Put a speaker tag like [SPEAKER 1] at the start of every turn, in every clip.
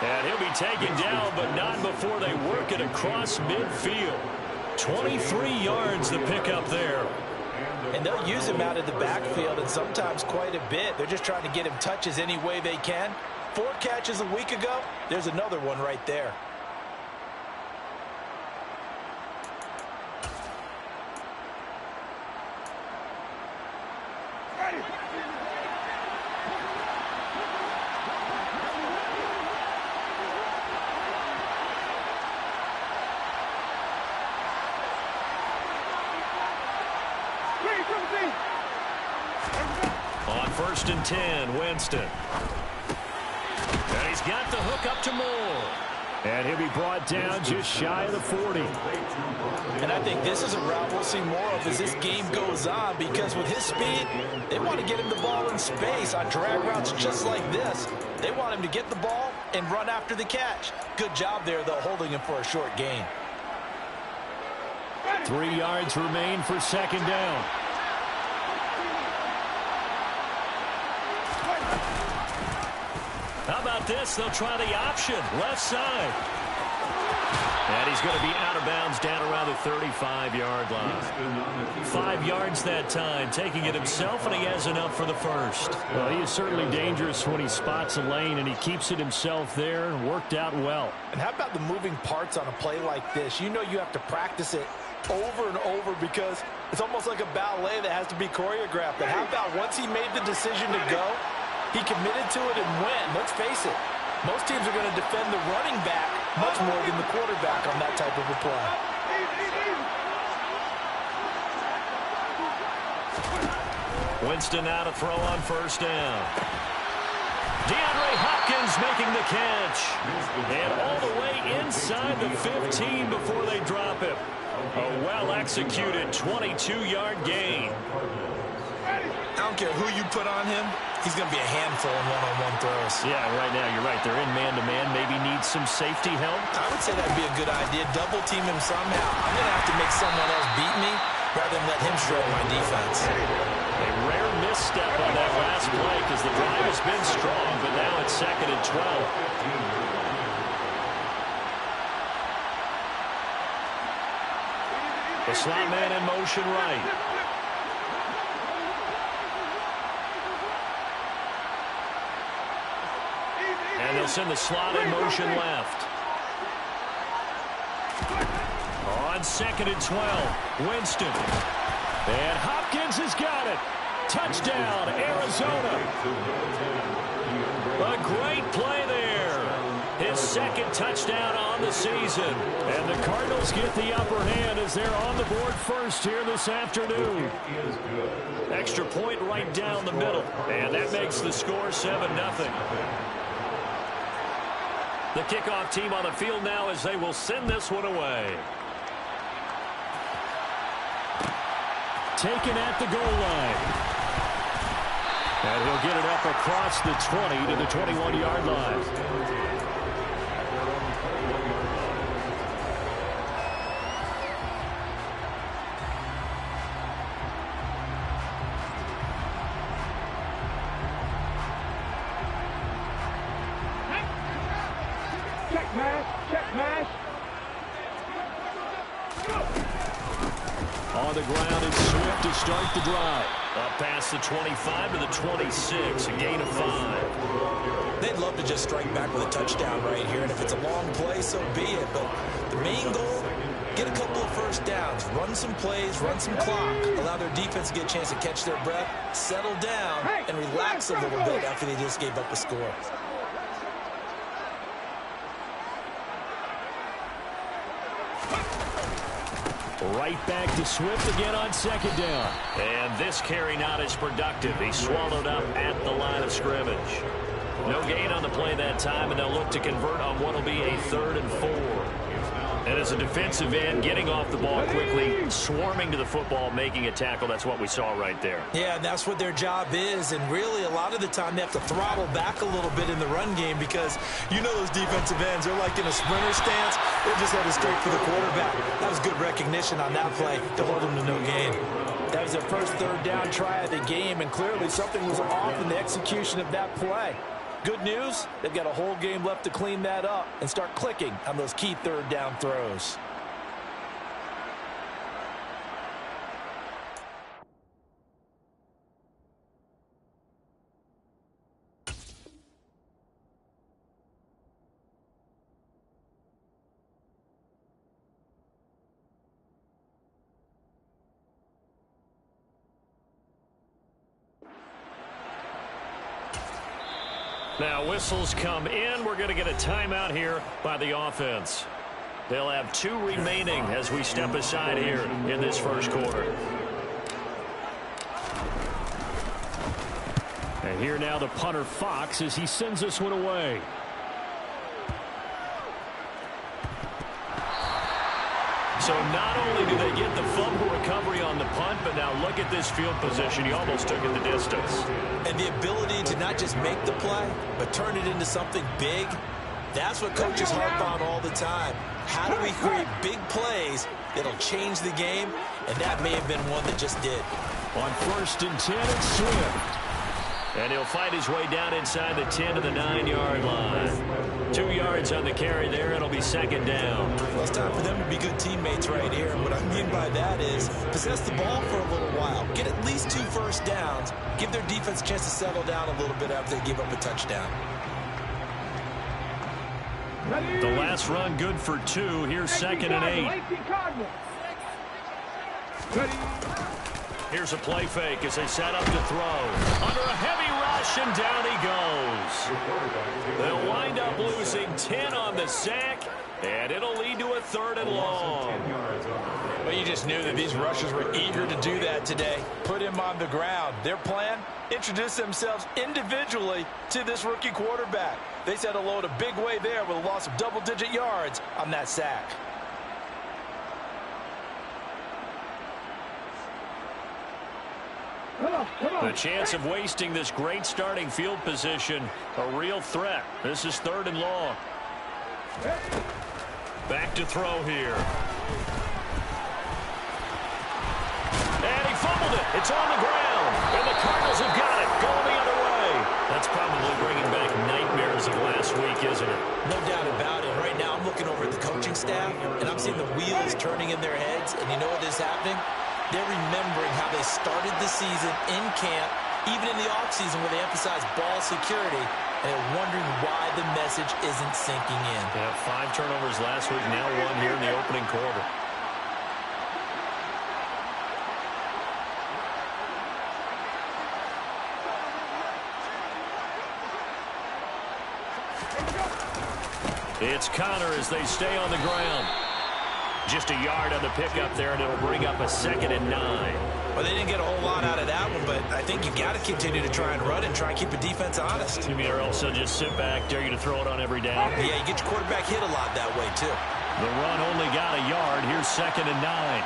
[SPEAKER 1] And he'll be taken down, but not before they work it across midfield. 23 yards to pick up there.
[SPEAKER 2] And they'll use him out of the backfield, and sometimes quite a bit. They're just trying to get him touches any way they can. 4 catches a week ago. There's another one right there.
[SPEAKER 1] On 1st and 10, Winston. And he's got the hook up to Moore. And he'll be brought down just shy of the 40.
[SPEAKER 2] And I think this is a route we'll see more of as this game goes on, because with his speed, they want to get him the ball in space on drag routes just like this. They want him to get the ball and run after the catch. Good job there, though, holding him for a short gain.
[SPEAKER 1] 3 yards remain for 2nd down. How about this? They'll try the option, left side. And he's going to be out of bounds down around the 35-yard line. 5 yards that time, taking it himself, and he has enough for the first. Well, he is certainly dangerous when he spots a lane, and he keeps it himself there, and worked out well.
[SPEAKER 2] And how about the moving parts on a play like this? You know you have to practice it over and over, because it's almost like a ballet that has to be choreographed. But how about once he made the decision to go, he committed to it and went. Let's face it, most teams are going to defend the running back much more than the quarterback on that type of a play.
[SPEAKER 1] Winston now to throw on 1st down. DeAndre Hopkins making the catch. And all the way inside the 15 before they drop him. A well-executed 22-yard gain.
[SPEAKER 2] I don't care who you put on him, he's going to be a handful in one-on-one throws.
[SPEAKER 1] Yeah, right now you're right. They're in man-to-man. Maybe need some safety help.
[SPEAKER 2] I would say that'd be a good idea. Double team him somehow. I'm going to have to make someone else beat me rather than let him shred my defense.
[SPEAKER 1] A rare misstep on that last play because the drive has been strong, but now it's 2nd and 12. The slot man in motion right. And they'll send the slot in motion left. On 2nd and 12, Winston. And Hopkins has got it. Touchdown, Arizona. A great play there. His 2nd touchdown on the season. And the Cardinals get the upper hand as they're on the board first here this afternoon. Extra point right down the middle. And that makes the score 7-0. The kickoff team on the field now as they will send this one away. Taken at the goal line. And he'll get it up across the 20 to the 21-yard line. On the ground, it's Swift to start the drive. Up past the 25 to the 26, a gain of 5.
[SPEAKER 2] They'd love to just strike back with a touchdown right here, and if it's a long play, so be it. But the main goal, get a couple of first downs, run some plays, run some clock, allow their defense to get a chance to catch their breath, settle down, and relax a little bit after they just gave up a score.
[SPEAKER 1] Right back to Swift again on 2nd down. And this carry not as productive. He swallowed up at the line of scrimmage. No gain on the play that time, and they'll look to convert on what will be a 3rd and 4. And as a defensive end, getting off the ball quickly, swarming to the football, making a tackle, that's what we saw right there.
[SPEAKER 2] Yeah, and that's what their job is, and really a lot of the time they have to throttle back a little bit in the run game because you know those defensive ends, they're like in a sprinter stance, they're just headed straight for the quarterback. That was good recognition on that play to hold them to no gain. That was their first 3rd down try of the game, and clearly something was off in the execution of that play. Good news, they've got a whole game left to clean that up and start clicking on those key third down throws.
[SPEAKER 1] Now whistles come in. We're going to get a timeout here by the offense. They'll have 2 remaining as we step aside here in this first quarter. And here now the punter Fox as he sends this one away. So not only do they get the fumble recovery on the punt, but now look at this field position. He almost took it the distance.
[SPEAKER 2] And the ability to not just make the play, but turn it into something big, that's what coaches harp on all the time. How do we create big plays that'll change the game? And that may have been one that just did.
[SPEAKER 1] On 1st and 10, it's Swift. And he'll fight his way down inside the 10 to the 9-yard line. 2 yards on the carry there. It'll be 2nd down.
[SPEAKER 2] Well, it's time for them to be good teammates right here. And what I mean by that is possess the ball for a little while. Get at least 2 first downs. Give their defense a chance to settle down a little bit after they give up a touchdown.
[SPEAKER 1] The last run good for 2. Here's 2nd and 8. Here's a play fake as they set up to throw. Under a heavy rush, and down he goes. They'll wind up losing 10 on the sack, and it'll lead to a 3rd and long.
[SPEAKER 2] Well, you just knew that these rushers were eager to do that today. Put him on the ground. Their plan? Introduce themselves individually to this rookie quarterback. They set a load a big way there with a loss of double-digit yards on that sack.
[SPEAKER 1] The chance of wasting this great starting field position, a real threat. This is 3rd and long. Back to throw here. And he fumbled it. It's on the ground. And the Cardinals have got it. Going the other way. That's probably bringing back nightmares of last week, isn't it?
[SPEAKER 2] No doubt about it. Right now I'm looking over at the coaching staff, and I'm seeing the wheels turning in their heads. And you know what is happening? They're remembering how they started the season in camp, even in the offseason where they emphasized ball security, and they're wondering why the message isn't sinking in.
[SPEAKER 1] Yeah, 5 turnovers last week, now 1 here in the opening quarter. It's Connor as they stay on the ground. Just a yard on the pickup there, and it'll bring up a 2nd and 9.
[SPEAKER 2] Well, they didn't get a whole lot out of that one, but I think you got to continue to try and run and try and keep the defense honest.
[SPEAKER 1] You mean or else they'll just sit back, dare you to throw it on every down?
[SPEAKER 2] Yeah, you get your quarterback hit a lot that way, too.
[SPEAKER 1] The run only got a yard. Here's 2nd and 9.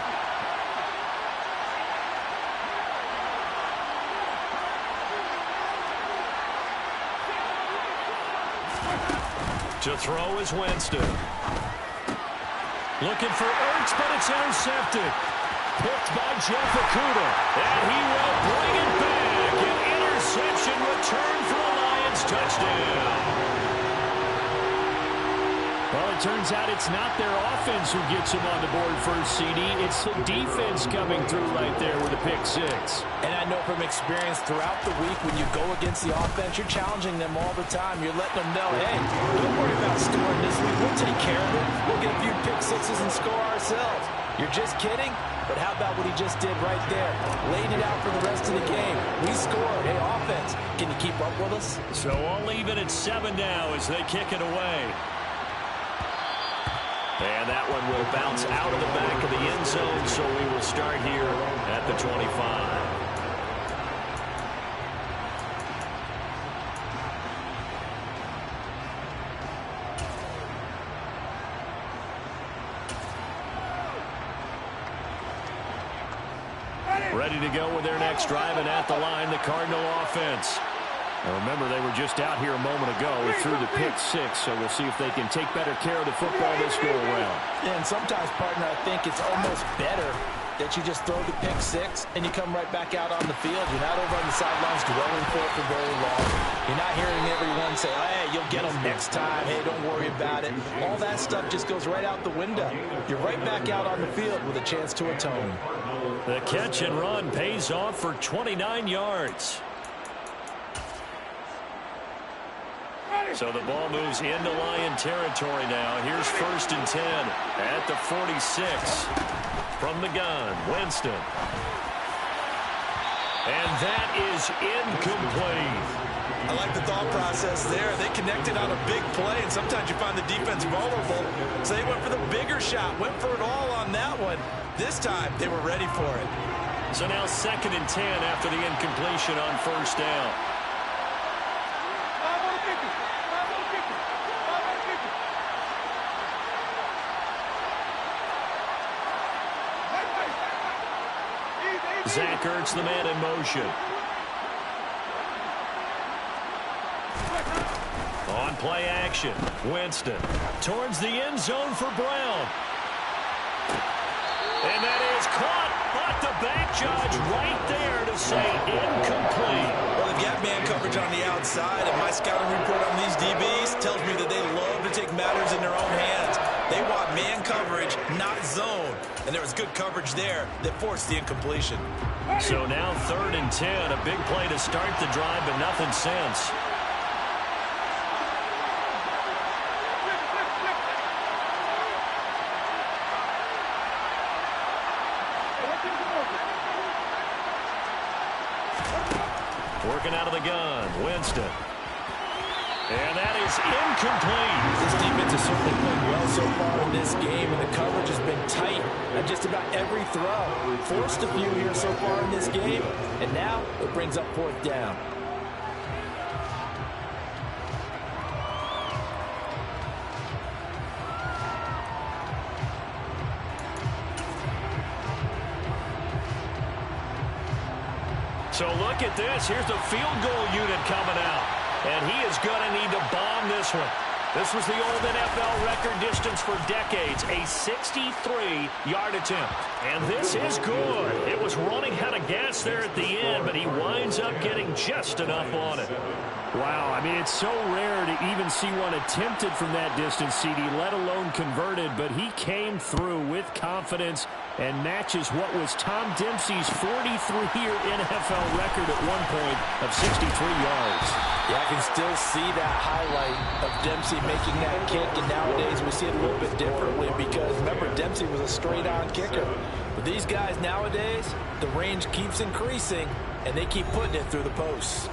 [SPEAKER 1] To throw is Winston. Looking for Ertz, but it's intercepted. Picked by Jeff Okuda. And he will bring it back. An interception return for a Lions touchdown. Well, it turns out it's not their offense who gets him on the board first, CD. It's the defense coming through right there with a pick 6.
[SPEAKER 2] And I know from experience throughout the week when you go against the offense, you're challenging them all the time. You're letting them know, hey, don't worry about scoring this week. We'll take care of it. We'll get a few pick 6s and score ourselves. You're just kidding? But how about what he just did right there? Laid it out for the rest of the game. We scored. Hey, offense, can you keep up with us?
[SPEAKER 1] So all even at 7 now as they kick it away. And that one will bounce out of the back of the end zone, so we will start here at the 25. Ready to go with their next drive, and at the line, the Cardinal offense. Now remember, they were just out here a moment ago through the pick 6, so we'll see if they can take better care of the football this go around.
[SPEAKER 2] Yeah, and sometimes, partner, I think it's almost better that you just throw the pick six and you come right back out on the field. You're not over on the sidelines dwelling for it for very long. You're not hearing everyone say, hey, you'll get them next time. Hey, don't worry about it. All that stuff just goes right out the window. You're right back out on the field with a chance to atone.
[SPEAKER 1] The catch and run pays off for 29 yards. So the ball moves into Lion territory now. Here's 1st and 10 at the 46. From the gun, Winston. And that is incomplete.
[SPEAKER 2] I like the thought process there. They connected on a big play, and sometimes you find the defense vulnerable. So they went for the bigger shot, went for it all on that one. This time, they were ready for it.
[SPEAKER 1] So now 2nd and 10 after the incompletion on 1st down. Zach Ertz, the man in motion. On play action, Winston towards the end zone for Brown. And that is caught, but the back judge right there to say incomplete.
[SPEAKER 2] Well, they've got man coverage on the outside, and my scouting report on these DBs tells me that they love to take matters in their own hands. They want man coverage, not zone. And there was good coverage there that forced the incompletion.
[SPEAKER 1] So now 3rd and 10, a big play to start the drive, but nothing since. Working out of the gun, Winston. And that is incomplete.
[SPEAKER 2] This defense has certainly played well so far in this game, and the coverage has been tight at just about every throw. Forced a few here so far in this game, and now it brings up 4th down.
[SPEAKER 1] So look at this. Here's the field goal unit coming out. And he is going to need to bomb this one. This was the old NFL record distance for decades, a 63-yard attempt. And this is good. It was running out of gas there at the end, but he winds up getting just enough on it. Wow, I mean, it's so rare to even see one attempted from that distance, CD, let alone converted, but he came through with confidence and matches what was Tom Dempsey's 43-year NFL record at one point of 63 yards.
[SPEAKER 2] Yeah, I can still see that highlight of Dempsey making that kick, and nowadays we see it a little bit differently because, remember, Dempsey was a straight-on kicker. But these guys nowadays, the range keeps increasing, and they keep putting it through the posts.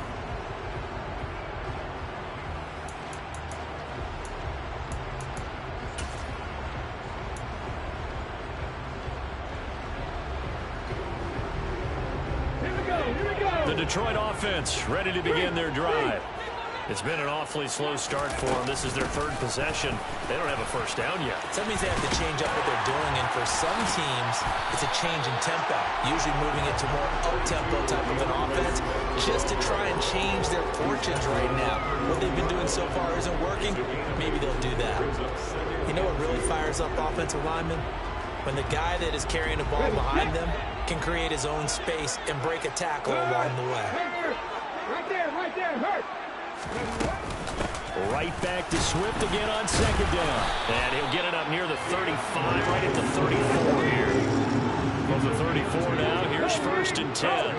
[SPEAKER 1] The Detroit offense ready to begin their drive. It's been an awfully slow start for them. This is their 3rd possession. They don't have a 1st down yet.
[SPEAKER 2] So that means they have to change up what they're doing, and for some teams, it's a change in tempo, usually moving it to more up-tempo type of an offense just to try and change their fortunes right now. What they've been doing so far isn't working. Maybe they'll do that. You know what really fires up offensive linemen? When the guy that is carrying the ball behind them can create his own space and break a tackle along the way.
[SPEAKER 3] Right there, hurt.
[SPEAKER 1] Right back to Swift again on 2nd down. And he'll get it up near the 35, right at the 34 here. From the 34 now, here's 1st and 10.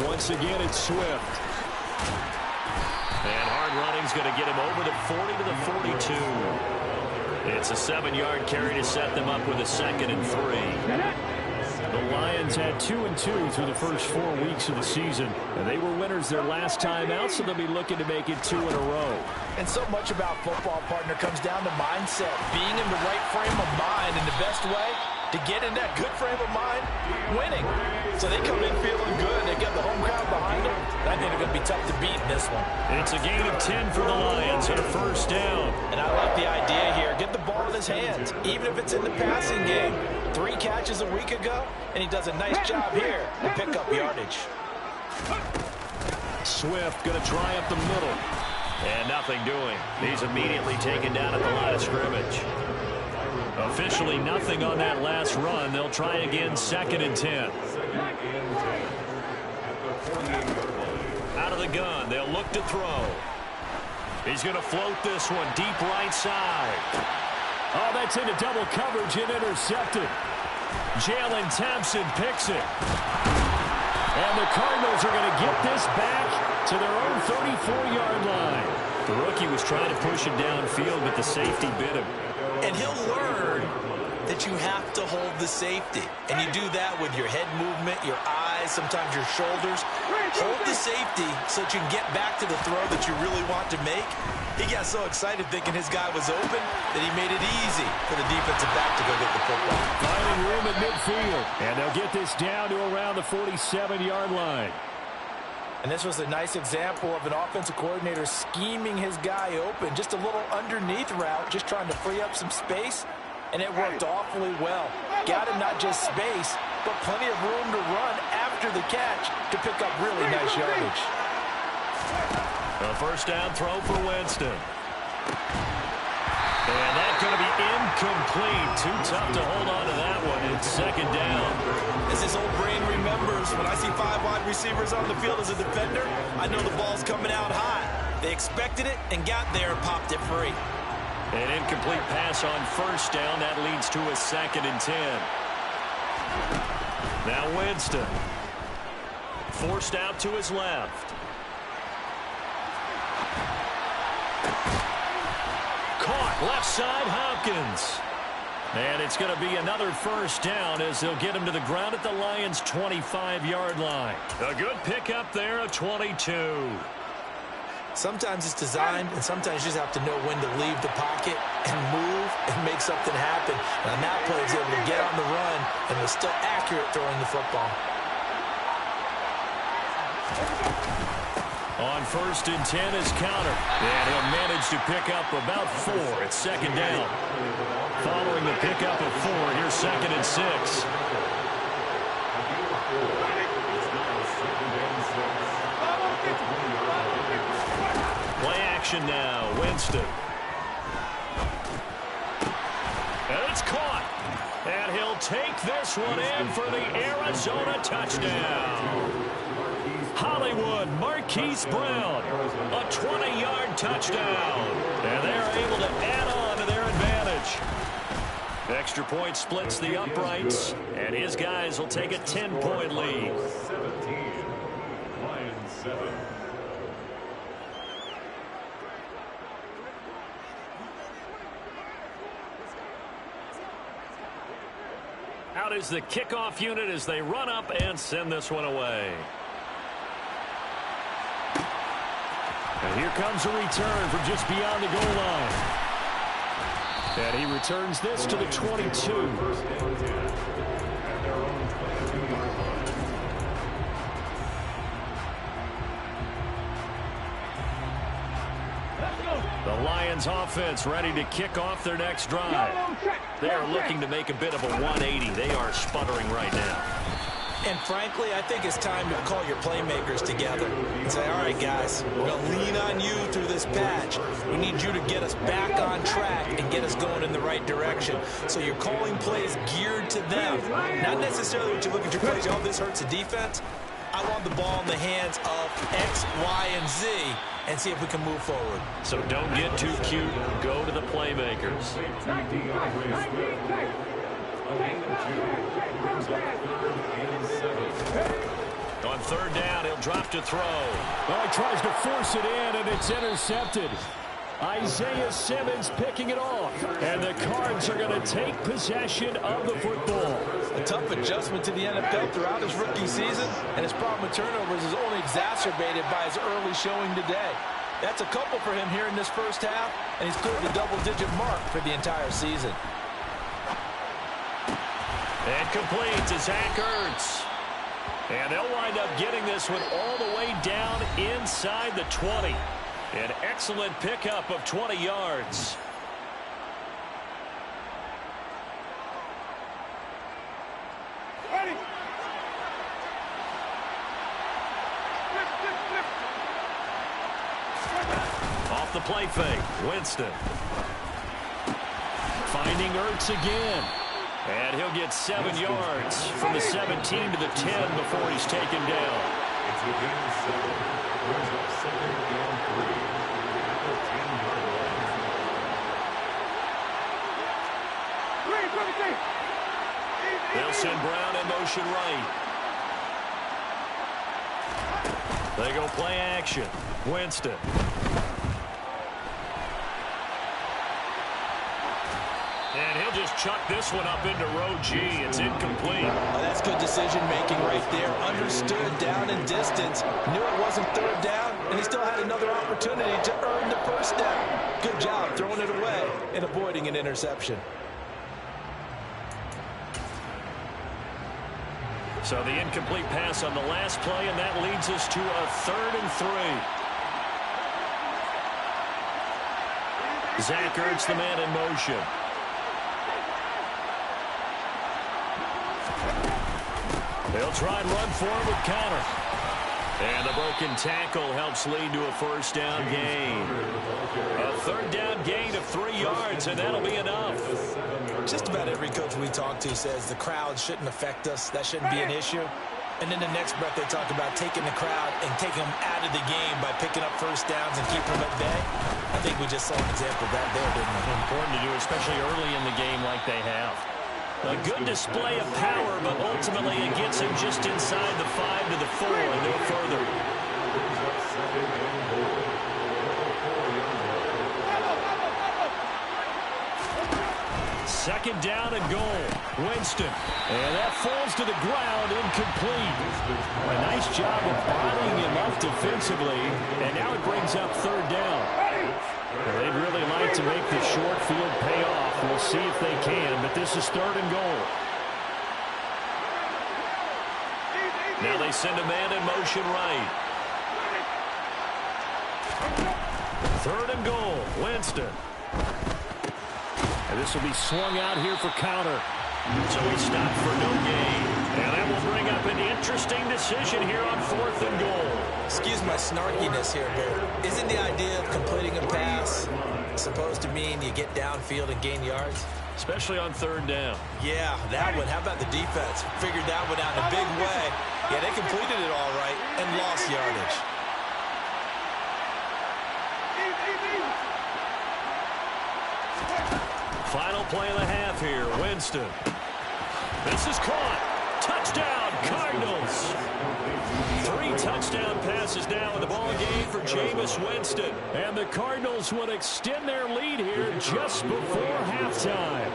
[SPEAKER 1] Once again, it's Swift. And hard running's going to get him over the 40 to the 42. It's a 7-yard carry to set them up with a 2nd and 3. The Lions had 2-2 through the first 4 weeks of the season, and they were winners their last time out, so they'll be looking to make it 2 in a row.
[SPEAKER 2] And so much about football, partner, comes down to mindset, being in the right frame of mind, and the best way to get in that good frame of mind, winning. So they come in feeling good. They get the home crowd behind them. I think they're going to be tough to beat in this one.
[SPEAKER 1] It's a gain of 10 for the Lions and a 1st down.
[SPEAKER 2] And I like the idea here. Get the ball in his hands, even if it's in the passing game. 3 catches a week ago, and he does a nice job here to pick up yardage.
[SPEAKER 1] Swift going to try up the middle. And nothing doing. He's immediately taken down at the line of scrimmage. Officially nothing on that last run. They'll try again, 2nd and 10. Out of the gun, they'll look to throw. He's going to float this one deep right side. Oh, that's into double coverage and intercepted. Jalen Thompson picks it. And the Cardinals are going to get this back to their own 34-yard line. The rookie was trying to push him downfield, but the safety bit him.
[SPEAKER 2] And he'll learn that you have to hold the safety. And you do that with your head movement, your eyes, sometimes your shoulders. Hold the safety so that you can get back to the throw that you really want to make. He got so excited thinking his guy was open that he made it easy for the defensive back to go get the football.
[SPEAKER 1] Finding room at midfield. And they'll get this down to around the 47-yard line.
[SPEAKER 2] And this was a nice example of an offensive coordinator scheming his guy open. Just a little underneath route, just trying to free up some space. And it worked awfully well. Got him not just space, but plenty of room to run after the catch to pick up really nice yardage.
[SPEAKER 1] A first down throw for Winston. And that's going to be incomplete. Too tough to hold on to that one. It's 2nd down.
[SPEAKER 2] As his old brain remembers, when I see 5 wide receivers on the field as a defender, I know the ball's coming out high. They expected it and got there and popped it free.
[SPEAKER 1] An incomplete pass on first down. That leads to a 2nd and 10. Now Winston. Forced out to his left. Caught left side, Hopkins. And it's going to be another first down as they'll get him to the ground at the Lions' 25-yard line. A good pickup there of 22.
[SPEAKER 2] Sometimes it's designed, and sometimes you just have to know when to leave the pocket and move and make something happen. And on that play, he's able to get on the run and was still accurate throwing the football.
[SPEAKER 1] On 1st and 10 is counter. And he'll manage to pick up about 4. It's 2nd down. Following the pickup of 4, here's 2nd and 6. Play action now. Winston. And it's caught. And he'll take this one in for the Arizona touchdown. Hollywood, Marquise Brown, a 20-yard touchdown. And they're able to add on to their advantage. Extra point splits the uprights, and his guys will take a 10-point lead.
[SPEAKER 4] 17, Lions 7.
[SPEAKER 1] Out is the kickoff unit as they run up and send this one away. And here comes a return from just beyond the goal line. And he returns this to the 22. The Lions offense ready to kick off their next drive. They are looking to make a bit of a 180. They are sputtering right now.
[SPEAKER 2] And frankly, I think it's time to call your playmakers together and say, all right, guys, we're going to lean on you through this patch. We need you to get us back on track and get us going in the right direction. So you're calling plays geared to them. Not necessarily what you look at your plays, oh, this hurts the defense. I want the ball in the hands of X, Y, and Z and see if we can move forward. So
[SPEAKER 1] don't get too cute. Go to the playmakers. On 3rd down, he'll drop to throw.
[SPEAKER 5] Well, he tries to force it in, and it's intercepted. Isaiah Simmons picking it off. And the Cards are going to take possession of the football.
[SPEAKER 2] A tough adjustment to the NFL throughout his rookie season, and his problem with turnovers is only exacerbated by his early showing today. That's a couple for him here in this first half, and he's cleared the double-digit mark for the entire season.
[SPEAKER 1] And complete to Zach Ertz. And they'll wind up getting this one all the way down inside the 20. An excellent pickup of 20 yards.
[SPEAKER 3] Ready.
[SPEAKER 1] Off the play fake, Winston.
[SPEAKER 5] Finding Ertz again. And he'll get 7 yards from the 17 to the 10 before he's taken down.
[SPEAKER 4] It's a gain of 7. Brings up 2nd down 3. At the 10-yard line.
[SPEAKER 1] They'll send Brown in motion right. They go play action. Winston. And he'll just chuck this one up into row G. It's incomplete.
[SPEAKER 2] Oh, that's good decision-making right there. Understood down and distance. Knew it wasn't 3rd down, and he still had another opportunity to earn the 1st down. Good job throwing it away and avoiding an interception.
[SPEAKER 1] So the incomplete pass on the last play, and that leads us to a 3rd and 3. Zach Ertz, the man in motion. They'll try and run forward with Connor. And the broken tackle helps lead to a 1st down gain. A 3rd down gain of 3 yards, and that'll be enough.
[SPEAKER 2] Just about every coach we talk to says the crowd shouldn't affect us. That shouldn't be an issue. And in the next breath, they talk about taking the crowd and taking them out of the game by picking up 1st downs and keeping them at bay. I think we just saw an example of that there, didn't we?
[SPEAKER 1] Important to do, especially early in the game like they have. A good display of power, but ultimately it gets him just inside the 5 to the 4 and no further. 2nd down and goal. Winston. And that falls to the ground, incomplete. A nice job of bodying him up defensively, and now it brings up 3rd down. Well, they'd really like to make the short field pay off. We'll see if they can, but this is 3rd and goal. Now they send a man in motion right. 3rd and goal. Winston. And this will be swung out here for counter. So he stopped for no gain. And that will bring up an interesting decision here on 4th and goal.
[SPEAKER 2] Excuse my snarkiness here, but isn't the idea of completing a pass supposed to mean you get downfield and gain yards?
[SPEAKER 1] Especially on 3rd down.
[SPEAKER 2] Yeah, that one. How about the defense? Figured that one out in a big way. Yeah, they completed it all right and lost yardage.
[SPEAKER 1] Final play of the half here. Winston. This is caught. Touchdown, Cardinals. 3 touchdown passes now in the ball game for Jameis Winston. And the Cardinals would extend their lead here just before halftime.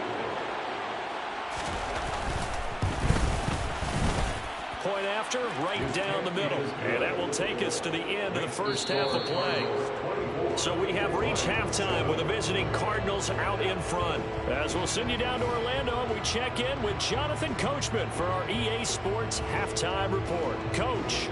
[SPEAKER 1] Point after, right down the middle. And that will take us to the end of the 1st half of play. So we have reached halftime with the visiting Cardinals out in front. As we'll send you down to Orlando, and we check in with Jonathan Coachman for our EA Sports Halftime Report. Coach.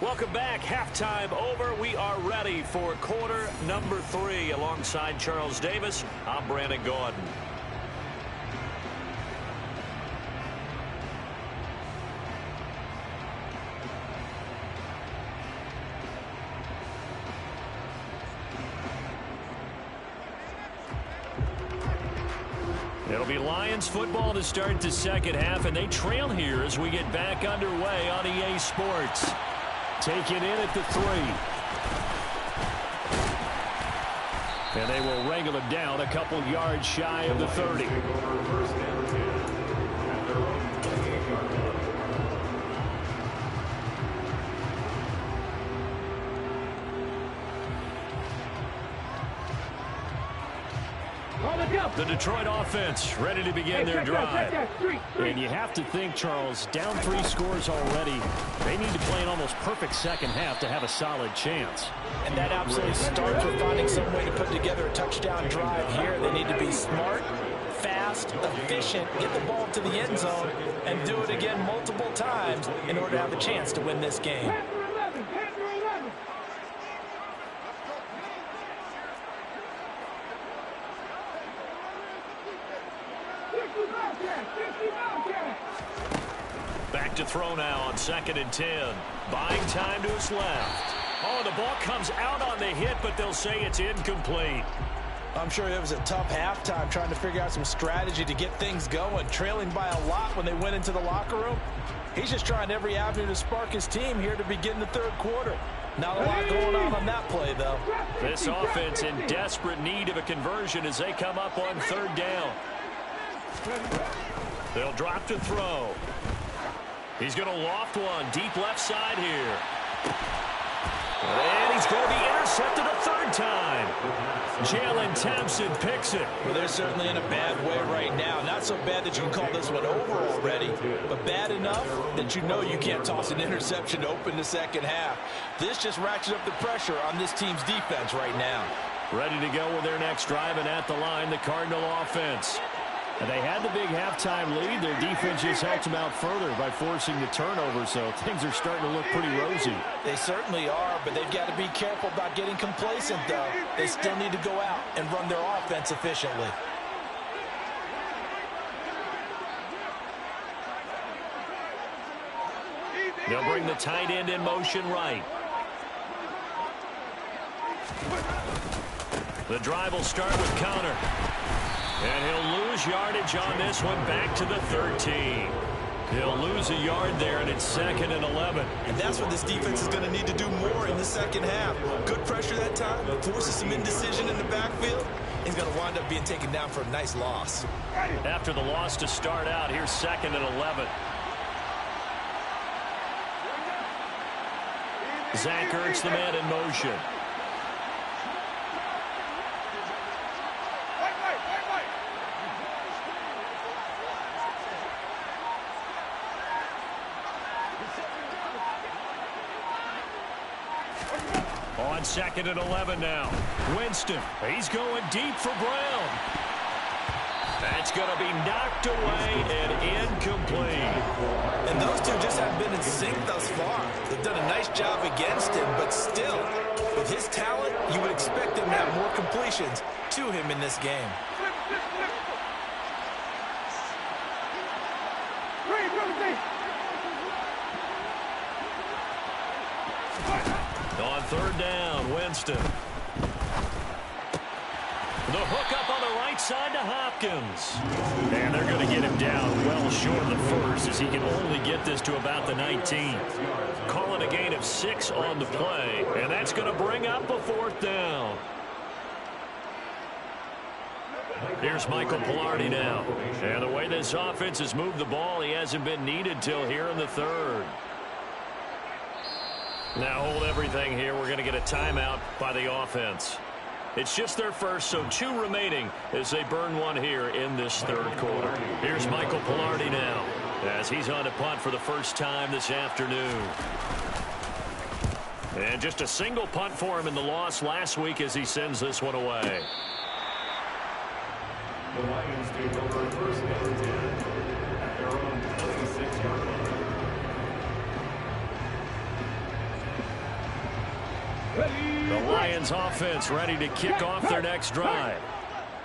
[SPEAKER 1] Welcome back. Halftime over. We are ready for quarter number 3. Alongside Charles Davis, I'm Brandon Gordon. It'll be Lions football to start the 2nd half, and they trail here as we get back underway on EA Sports. Taken in at the 3. And they will wrangle him down a couple yards shy of the 30. The Detroit offense ready to begin their drive. And you have to think, Charles, down 3 scores already. They need to play an almost perfect 2nd half to have a solid chance.
[SPEAKER 2] And that absolutely starts with finding some way to put together a touchdown drive here. They need to be smart, fast, efficient, get the ball to the end zone, and do it again multiple times in order to have a chance to win this game.
[SPEAKER 1] Back to throw now on 2nd and 10. Buying time to his left. Oh, the ball comes out on the hit, but they'll say it's incomplete.
[SPEAKER 2] I'm sure it was a tough halftime trying to figure out some strategy to get things going, trailing by a lot when they went into the locker room. He's just trying every avenue to spark his team here to begin the third quarter. Not a lot going on that play, though.
[SPEAKER 1] This offense in desperate need of a conversion as they come up on 3rd down. They'll drop to throw. He's going to loft one deep left side here. And he's going to be intercepted a 3rd time. Jalen Thompson picks it.
[SPEAKER 2] Well, they're certainly in a bad way right now. Not so bad that you can call this one over already, but bad enough that you know you can't toss an interception to open the second half. This just ratchets up the pressure on this team's defense right now.
[SPEAKER 1] Ready to go with their next drive, and at the line, the Cardinal offense. And they had the big halftime lead. Their defense just helped them out further by forcing the turnover, so things are starting to look pretty rosy.
[SPEAKER 2] They certainly are, but they've got to be careful about getting complacent, though. They still need to go out and run their offense efficiently.
[SPEAKER 1] They'll bring the tight end in motion right. The drive will start with Connor. And he'll lose yardage on this one back to the 13. He'll lose a yard there, and it's 2nd and 11.
[SPEAKER 2] And that's what this defense is going to need to do more in the second half. Good pressure that time, forces some indecision in the backfield. He's going to wind up being taken down for a nice loss.
[SPEAKER 1] After the loss to start out, here's 2nd and 11. Zach Ertz, the man in motion. On 2nd and 11 now. Winston, he's going deep for Brown. That's going to be knocked away and incomplete.
[SPEAKER 2] And those two just haven't been in sync thus far. They've done a nice job against him, but still, with his talent, you would expect him to have more completions to him in this game.
[SPEAKER 1] On 3rd down, Winston. The hook up on the right side to Hopkins. And they're going to get him down well short of the first as he can only get this to about the 19. Calling a gain of 6 on the play. And that's going to bring up a 4th down. Here's Michael Pilardi now. And the way this offense has moved the ball, he hasn't been needed till here in the 3rd. Now hold everything here. We're going to get a timeout by the offense. It's just their first, so 2 remaining as they burn one here in this 3rd quarter. Here's Michael Pilardi now as he's on to punt for the first time this afternoon. And just a single punt for him in the loss last week as he sends this one away.
[SPEAKER 4] The Lions take over 1st and 10 at their own 26-yard line.
[SPEAKER 1] The Lions offense ready to kick off their next drive.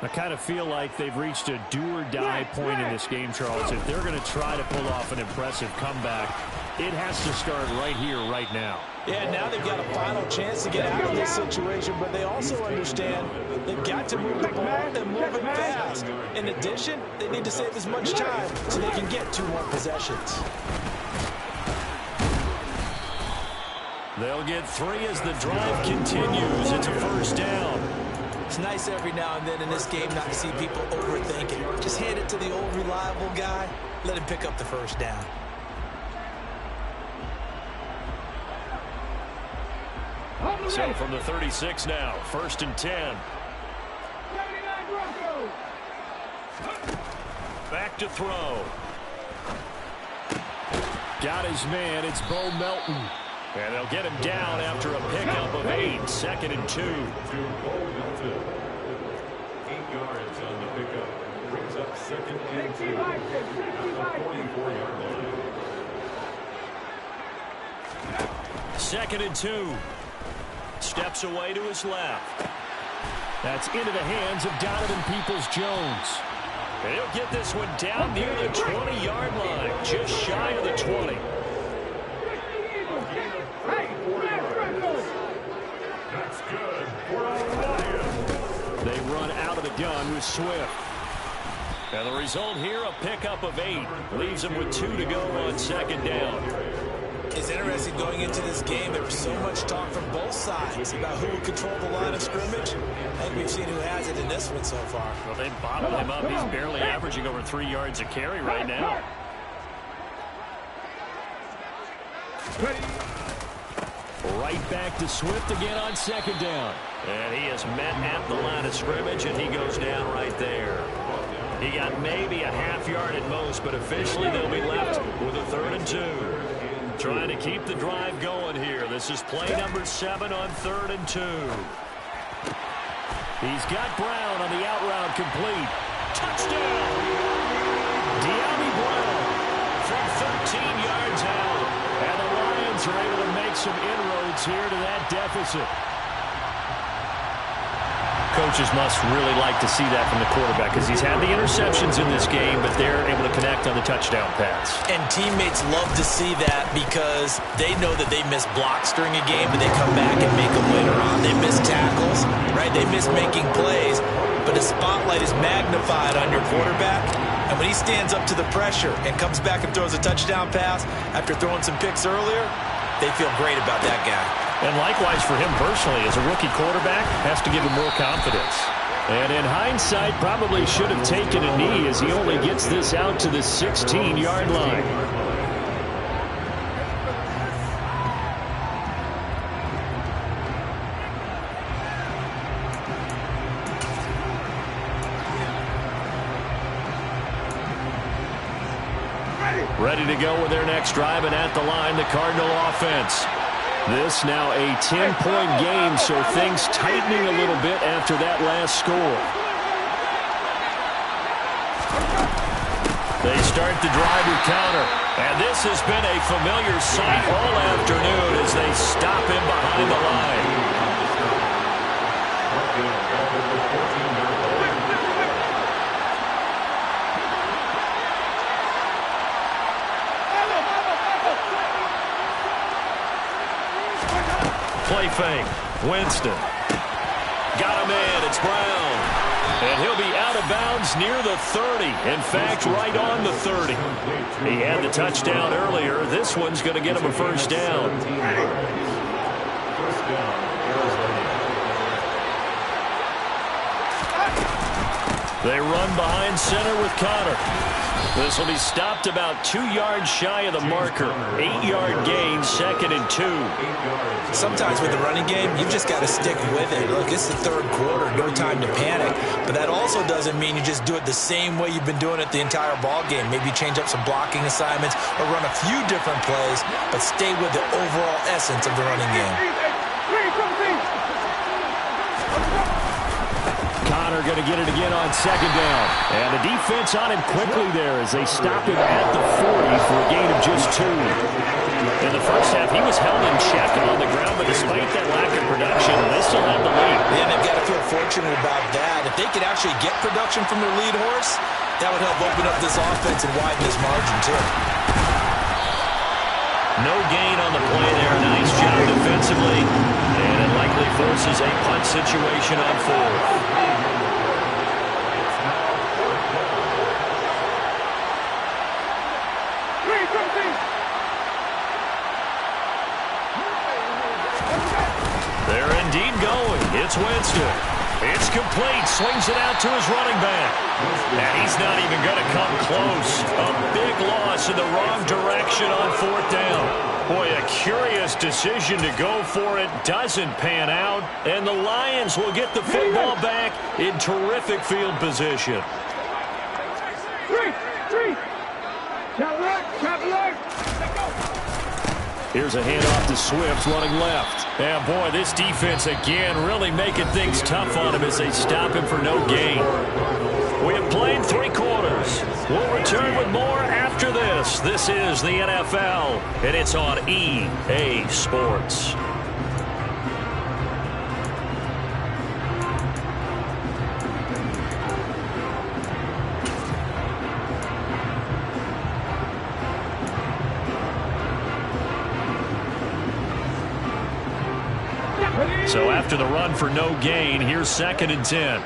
[SPEAKER 5] I kind of feel like they've reached a do-or-die point in this game, Charles. If they're going to try to pull off an impressive comeback, it has to start right here, right now.
[SPEAKER 2] Yeah, now they've got a final chance to get out of this situation, but they also understand they've got to move the ball and move it fast. In addition, they need to save as much time so they can get 2 more possessions.
[SPEAKER 1] They'll get 3 as the drive continues. It's a 1st down.
[SPEAKER 2] It's nice every now and then in this game not to see people overthink it. Just hand it to the old reliable guy. Let him pick up the 1st down.
[SPEAKER 1] So from the 36 now, 1st and 10. Back to throw.
[SPEAKER 5] Got his man. It's Bo Melton.
[SPEAKER 1] And they'll get him down after a pickup of 8, 2nd and 2.
[SPEAKER 4] To Bo Melton. 8 yards on the pickup. Brings up second and 2 at the 44-yard line.
[SPEAKER 5] Second and 2. Steps away to his left. That's into the hands of Donovan Peoples-Jones. And he'll get this one down near the 20-yard line, just shy of the 20.
[SPEAKER 4] That's good for the Lions.
[SPEAKER 5] They run out of the gun with Swift. And the result here, a pickup of 8. Leaves them with 2 to go on second down.
[SPEAKER 2] It's interesting going into this game. There was so much talk from both sides about who would control the line of scrimmage. I think we've seen who has it in this one so far.
[SPEAKER 5] Well, they bottled him up. He's barely averaging over 3 yards a carry right now. Right back to Swift again on second down. And he is met at the line of scrimmage, and he goes down right there. He got maybe a half yard at most, but officially they'll be left with a 3rd and 2. Trying to keep the drive going here. This is play number 7 on 3rd and 2. He's got Brown on the out route complete. Touchdown! De'Ami Brown from 13 yards out. And the Lions are able to make some inroads here to that deficit. Coaches must really like to see that from the quarterback because he's had the interceptions in this game, but they're able to connect on the touchdown pass.
[SPEAKER 2] And teammates love to see that because they know that they miss blocks during a game, but they come back and make them later on. They miss tackles, right? They miss making plays, but the spotlight is magnified on your quarterback. And when he stands up to the pressure and comes back and throws a touchdown pass after throwing some picks earlier, they feel great about that guy.
[SPEAKER 5] And likewise for him personally, as a rookie quarterback, has to give him more confidence. And in hindsight, probably should have taken a knee as he only gets this out to the 16-yard line. Ready to go with their next drive, and at the line, the Cardinal offense. This now a 10-point game, so things tightening a little bit after that last score. They start the drive with counter, and this has been a familiar sight all afternoon as they stop him behind the line. Play fake. Winston. Got him in. It's Brown. And he'll be out of bounds near the 30. In fact, right on the 30. He had the touchdown earlier. This one's going to get him a first down. They run behind center with Connor. This will be stopped about 2 yards shy of the marker. 8-yard gain, 2nd and 2.
[SPEAKER 2] Sometimes with the running game, you've just got to stick with it. Look, it's the 3rd quarter, no time to panic. But that also doesn't mean you just do it the same way you've been doing it the entire ball game. Maybe change up some blocking assignments or run a few different plays, but stay with the overall essence of the running game.
[SPEAKER 5] Connor going to get it again on 2nd down. And the defense on him quickly there as they stop him at the 40 for a gain of just 2. In the first half, he was held in check and on the ground, but despite that lack of production, they still have the lead.
[SPEAKER 2] Yeah, they've got to feel fortunate about that. If they could actually get production from their lead horse, that would help open up this offense and widen this margin, too.
[SPEAKER 5] No gain on the play there. Nice job defensively. And it likely forces a punt situation on 4th. They're indeed going. It's Winston. It's complete. Swings it out to his running back. And he's not even going to come close. A big loss in the wrong direction on 4th down. Boy, a curious decision to go for it. Doesn't pan out. And the Lions will get the football back in terrific field position. Here's a handoff to Swift running left. And boy, this defense again really making things tough on him as they stop him for no gain. We have played 3 quarters. We'll return with more after this. This is the NFL, and it's on EA Sports. So after the run for no gain, here's 2nd and 10.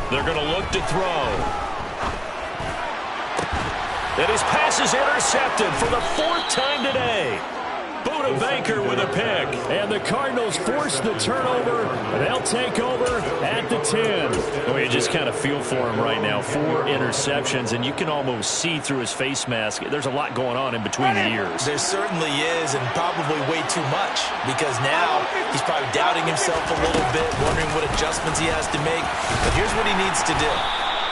[SPEAKER 5] They're going to look to throw. And his pass is intercepted for the 4th time today. Buda Baker with a pick. And the Cardinals force the turnover. They'll take over at the 10. Oh, you just kind of feel for him right now. 4 interceptions, and you can almost see through his face mask. There's a lot going on in between the ears.
[SPEAKER 2] There certainly is, and probably way too much, because now he's probably doubting himself a little bit, wondering what adjustments he has to make. But here's what he needs to do.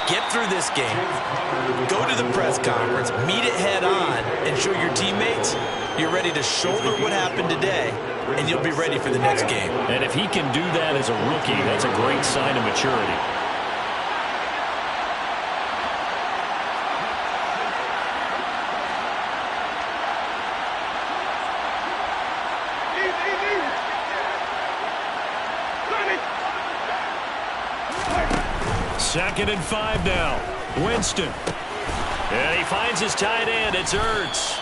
[SPEAKER 2] Get through this game, go to the press conference, meet it head on, and show your teammates you're ready to shoulder what happened today, and you'll be ready for the next game.
[SPEAKER 5] And if he can do that as a rookie, that's a great sign of maturity. Second and 5 now. Winston. And he finds his tight end. It's Ertz.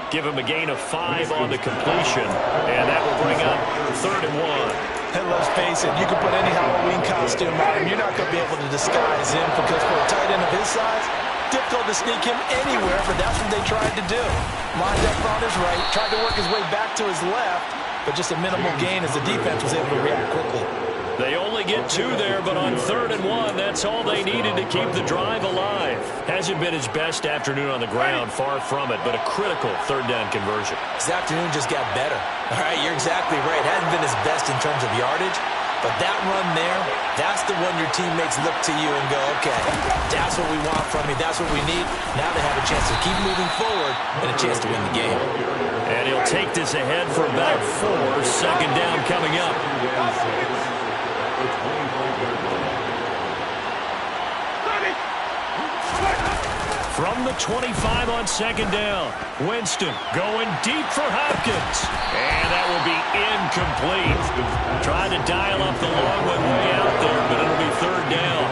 [SPEAKER 5] Give him a gain of 5 on the completion. And that will bring up 3rd and 1.
[SPEAKER 2] And let's face it, you can put any Halloween costume on him. You're not going to be able to disguise him, because for a tight end of his size, difficult to sneak him anywhere, but that's what they tried to do. Lined up on his right, tried to work his way back to his left, but just a minimal gain as the defense was able to react quickly.
[SPEAKER 5] They only get 2 there, but on 3rd and 1, that's all they needed to keep the drive alive. Hasn't been his best afternoon on the ground, far from it, but a critical 3rd down conversion.
[SPEAKER 2] His afternoon just got better. All right, you're exactly right. Hadn't been his best in terms of yardage, but that run there, that's the one your teammates look to you and go, okay, that's what we want from you, that's what we need. Now they have a chance to keep moving forward and a chance to win the game.
[SPEAKER 5] And he'll take this ahead for about 4. 2nd down coming up. From the 25 on 2nd down, Winston going deep for Hopkins. And that will be incomplete. Trying to dial up the long one way out there, but it'll be 3rd down.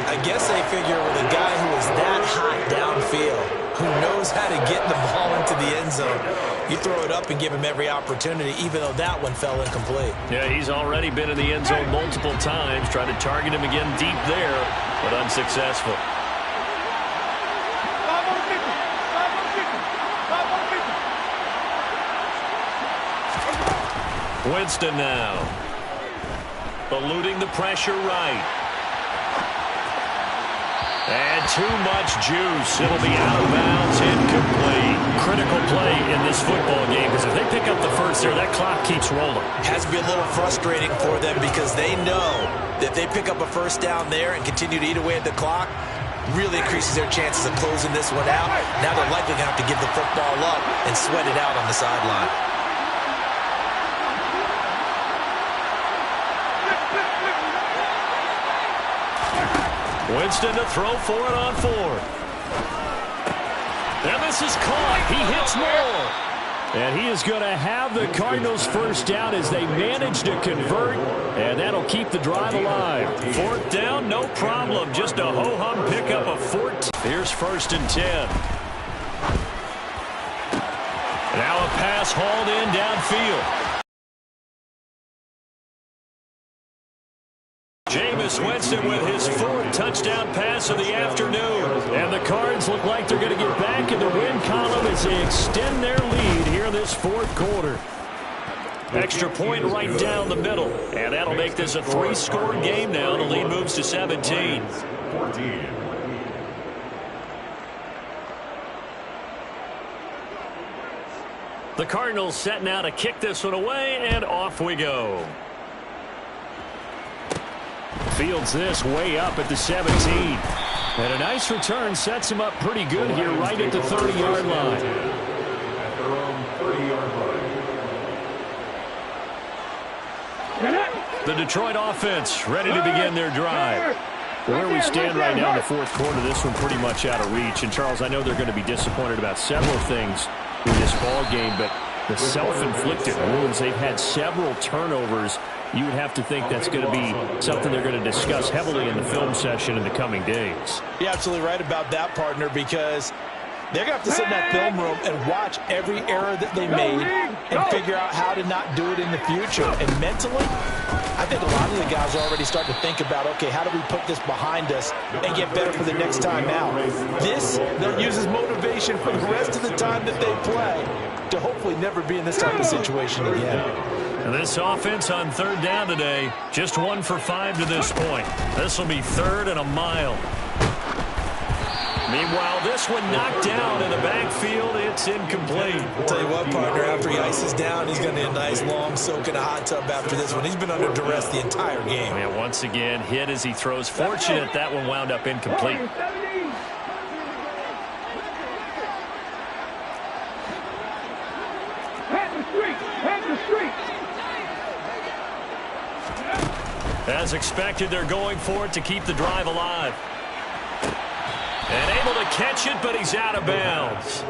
[SPEAKER 2] I guess they figure with a guy who is that hot downfield, who knows how to get the ball into the end zone, you throw it up and give him every opportunity, even though that one fell incomplete.
[SPEAKER 5] Yeah, he's already been in the end zone multiple times. Tried to target him again deep there, but unsuccessful. Winston now. Eluding the pressure right. And too much juice. It'll be out of bounds, incomplete. Critical play in this football game, because if they pick up the first there, that clock keeps rolling.
[SPEAKER 2] Has to be a little frustrating for them, because they know that if they pick up a first down there and continue to eat away at the clock, really increases their chances of closing this one out. Now they're likely going to have to give the football up and sweat it out on the sideline.
[SPEAKER 5] Winston to throw for it on 4th. And this is caught. He hits more. And he is going to have the Cardinals first down as they manage to convert. And that'll keep the drive alive. 4th down, no problem. Just a ho-hum pickup of 14. Here's 1st and 10. Now a pass hauled in downfield. Jameis Winston with his 4th touchdown pass of the afternoon. And the Cards look like they're going to get back in the win column as they extend their lead here in this 4th quarter. Extra point right down the middle. And that'll make this a 3-score game now. The lead moves to 17.
[SPEAKER 4] 14.
[SPEAKER 5] The Cardinals setting out to kick this one away, and off we go. fields this way up at the 17. And a nice return sets him up pretty good here right at the 30-yard line.
[SPEAKER 4] At their own 30-yard line.
[SPEAKER 5] The Detroit offense ready to begin their drive. Where we stand right now in the fourth quarter, this one pretty much out of reach. And, Charles, I know they're going to be disappointed about several things in this ball game, but the self-inflicted wounds, they've had several turnovers. You would have to think that's going to be something they're going to discuss heavily in the film session in the coming days.
[SPEAKER 2] You're absolutely right about that, partner, because they're going to have to sit in that film room and watch every error that they made and figure out how to not do it in the future. And mentally, I think a lot of the guys are already starting to think about, okay, how do we put this behind us and get better for the next time out? This, they'll use as motivation for the rest of the time that they play to hopefully never be in this type of situation again.
[SPEAKER 5] And this offense on third down today, just 1 for 5 to this point. This will be 3rd and a mile. Meanwhile, this one knocked down in the backfield. It's incomplete.
[SPEAKER 2] I'll tell you what, partner, after he ices down, he's going to need a nice long soak in a hot tub after this one. He's been under duress the entire game.
[SPEAKER 5] And once again, hit as he throws. Fortunate that one wound up incomplete. As expected, they're going for it to keep the drive alive. And able to catch it, but he's out of bounds.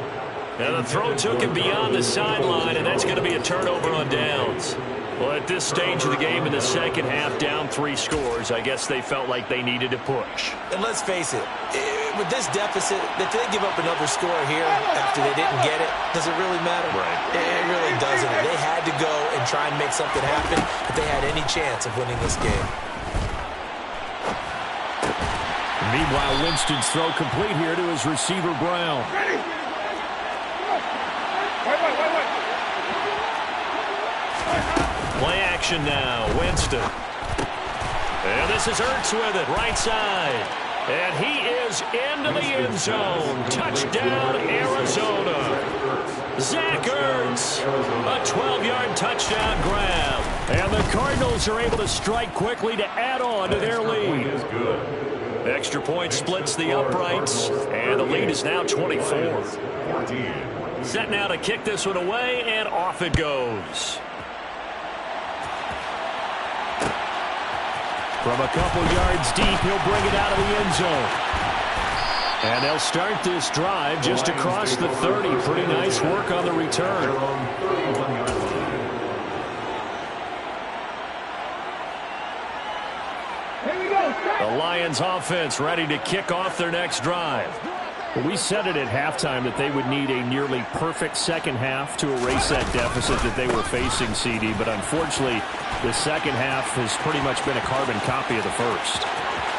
[SPEAKER 5] And the throw took him beyond the sideline, and that's going to be a turnover on downs. Well, at this stage of the game in the second half, down 3 scores, I guess they felt like they needed to push.
[SPEAKER 2] And let's face it, with this deficit, if they give up another score here after they didn't get it, does it really matter?
[SPEAKER 5] Right.
[SPEAKER 2] It really doesn't. They had to go and try and make something happen if they had any chance of winning this game.
[SPEAKER 5] Meanwhile, Winston's throw complete here to his receiver, Brown.
[SPEAKER 3] Ready.
[SPEAKER 5] Play action now, Winston. And this is Ertz with it, right side. And he is into the end zone. Touchdown, Arizona. Zach Ertz, a 12-yard touchdown grab. And the Cardinals are able to strike quickly to add on to their lead. Extra point splits the uprights, and the lead is now 24. Set now to kick this one away, and off it goes. From a couple yards deep, he'll bring it out of the end zone. And they'll start this drive just across the 30. Pretty nice work on the return. The Lions offense ready to kick off their next drive. Well, we said it at halftime that they would need a nearly perfect second half to erase that deficit that they were facing, CD. But unfortunately, the second half has pretty much been a carbon copy of the first.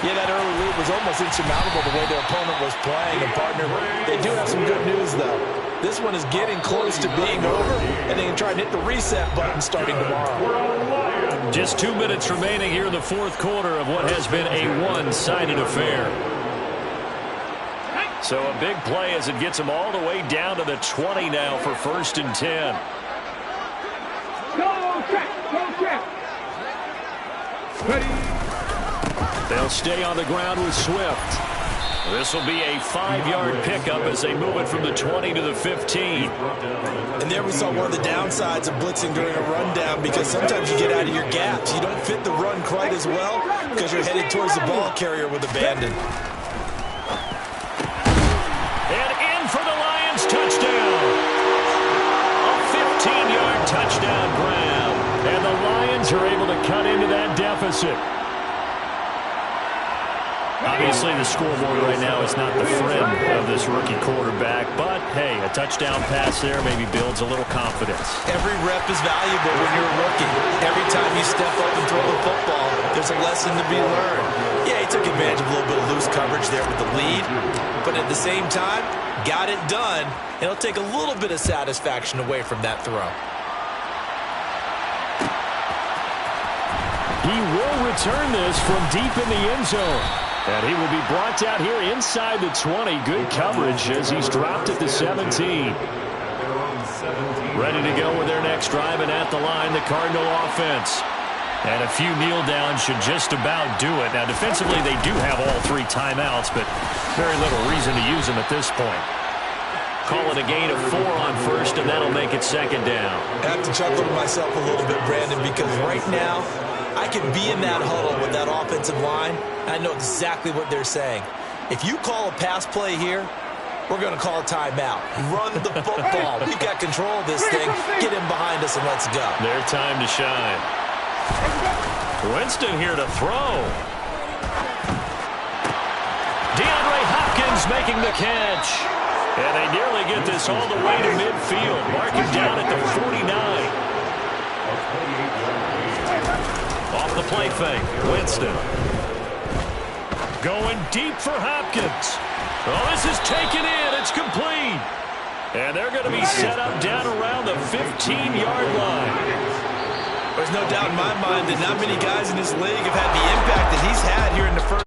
[SPEAKER 2] Yeah, that early lead was almost insurmountable the way their opponent was playing. And, partner, they do have some good news, though. This one is getting close to being over, and they can try and hit the reset button starting tomorrow.
[SPEAKER 5] Just 2 minutes remaining here in the fourth quarter of what has been a one-sided affair. So a big play as it gets them all the way down to the 20 now for 1st and 10.
[SPEAKER 3] Go check. Ready.
[SPEAKER 5] They'll stay on the ground with Swift. This will be a 5-yard pickup as they move it from the 20 to the 15.
[SPEAKER 2] And there we saw one of the downsides of blitzing during a rundown, because sometimes you get out of your gaps. You don't fit the run quite as well because you're headed towards the ball carrier with abandon.
[SPEAKER 5] And in for the Lions touchdown. A 15-yard touchdown grab. And the Lions are able to cut into that deficit. Obviously, the scoreboard right now is not the friend of this rookie quarterback, but, hey, a touchdown pass there maybe builds a little confidence.
[SPEAKER 2] Every rep is valuable when you're a rookie. Every time you step up and throw the football, there's a lesson to be learned. Yeah, he took advantage of a little bit of loose coverage there with the lead, but at the same time, got it done, and it'll take a little bit of satisfaction away from that throw.
[SPEAKER 5] He will return this from deep in the end zone. And he will be brought down here inside the 20. Good coverage as he's dropped at the 17. Ready to go with their next drive, and at the line, the Cardinal offense. And a few kneel downs should just about do it. Now, defensively, they do have all 3 timeouts, but very little reason to use them at this point. Call it a gain of 4 on first, and that'll make it second down.
[SPEAKER 2] I have to chuckle to myself a little bit, Brandon, because right now I can be in that huddle with that offensive line. I know exactly what they're saying. If you call a pass play here, we're going to call a timeout. Run the football. We've got control of this thing. Get him behind us and let's go.
[SPEAKER 5] Their time to shine. Winston here to throw. DeAndre Hopkins making the catch. And they nearly get this all the way to midfield. Mark him down at the 49. Off the play fake. Winston. Going deep for Hopkins. Oh, this is taken in. It's complete. And they're going to be set up down around the 15-yard line.
[SPEAKER 2] There's no doubt in my mind that not many guys in this league have had the impact that he's had here in the first.